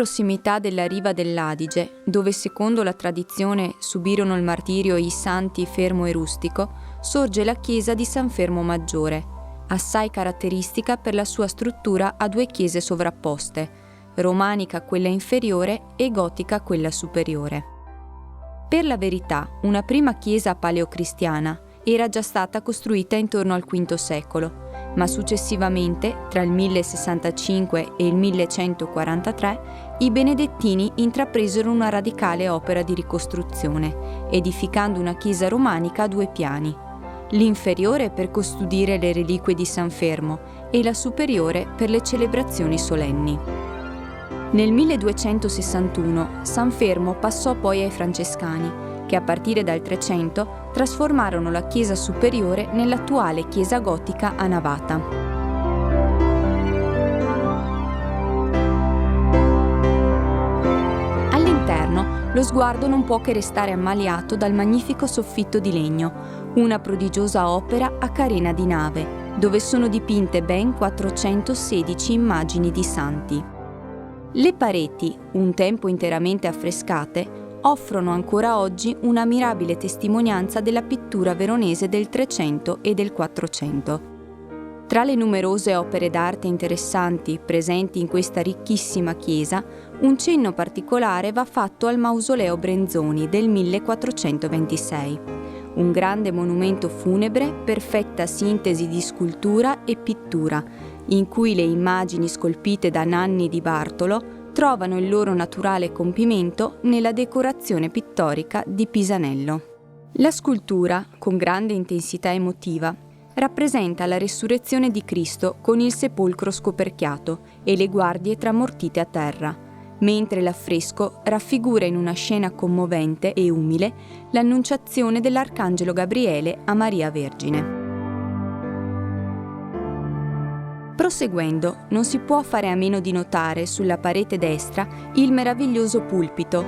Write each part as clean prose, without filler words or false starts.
prossimità della riva dell'Adige, dove secondo la tradizione subirono il martirio i santi Fermo e Rustico, sorge la chiesa di San Fermo Maggiore, assai caratteristica per la sua struttura a due chiese sovrapposte, romanica quella inferiore e gotica quella superiore. Per la verità, una prima chiesa paleocristiana era già stata costruita intorno al V secolo, ma successivamente, tra il 1065 e il 1143, i benedettini intrapresero una radicale opera di ricostruzione, edificando una chiesa romanica a due piani, l'inferiore per custodire le reliquie di San Fermo e la superiore per le celebrazioni solenni. Nel 1261 San Fermo passò poi ai Francescani, che a partire dal 300 trasformarono la chiesa superiore nell'attuale chiesa gotica a navata. All'interno lo sguardo non può che restare ammaliato dal magnifico soffitto di legno, una prodigiosa opera a carena di nave, dove sono dipinte ben 416 immagini di santi. Le pareti, un tempo interamente affrescate, offrono ancora oggi una mirabile testimonianza della pittura veronese del 300 e del 400. Tra le numerose opere d'arte interessanti presenti in questa ricchissima chiesa, un cenno particolare va fatto al Mausoleo Brenzoni del 1426, un grande monumento funebre, perfetta sintesi di scultura e pittura, in cui le immagini scolpite da Nanni di Bartolo trovano il loro naturale compimento nella decorazione pittorica di Pisanello. La scultura, con grande intensità emotiva, rappresenta la resurrezione di Cristo con il sepolcro scoperchiato e le guardie tramortite a terra, mentre l'affresco raffigura in una scena commovente e umile l'annunciazione dell'Arcangelo Gabriele a Maria Vergine. Proseguendo, non si può fare a meno di notare sulla parete destra il meraviglioso pulpito.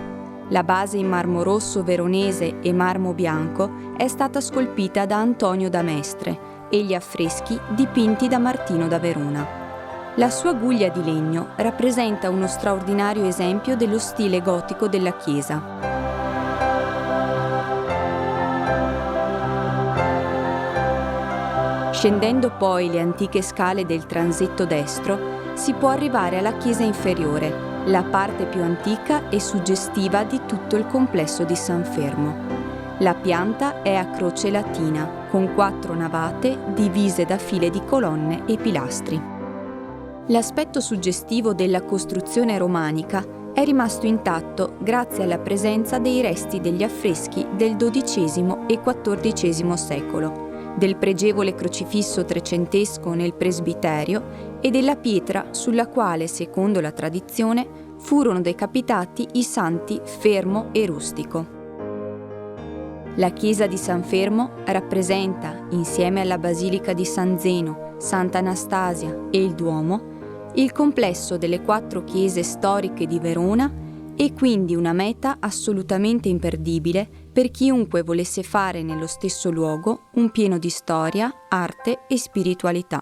La base in marmo rosso veronese e marmo bianco è stata scolpita da Antonio da Mestre e gli affreschi dipinti da Martino da Verona. La sua guglia di legno rappresenta uno straordinario esempio dello stile gotico della chiesa. Scendendo poi le antiche scale del transetto destro, si può arrivare alla chiesa inferiore, la parte più antica e suggestiva di tutto il complesso di San Fermo. La pianta è a croce latina, con 4 navate divise da file di colonne e pilastri. L'aspetto suggestivo della costruzione romanica è rimasto intatto grazie alla presenza dei resti degli affreschi del XII e XIV secolo, del pregevole crocifisso trecentesco nel presbiterio e della pietra sulla quale, secondo la tradizione, furono decapitati i santi Fermo e Rustico. La chiesa di San Fermo rappresenta, insieme alla basilica di San Zeno, Santa Anastasia e il Duomo, il complesso delle 4 chiese storiche di Verona e quindi una meta assolutamente imperdibile per chiunque volesse fare nello stesso luogo un pieno di storia, arte e spiritualità.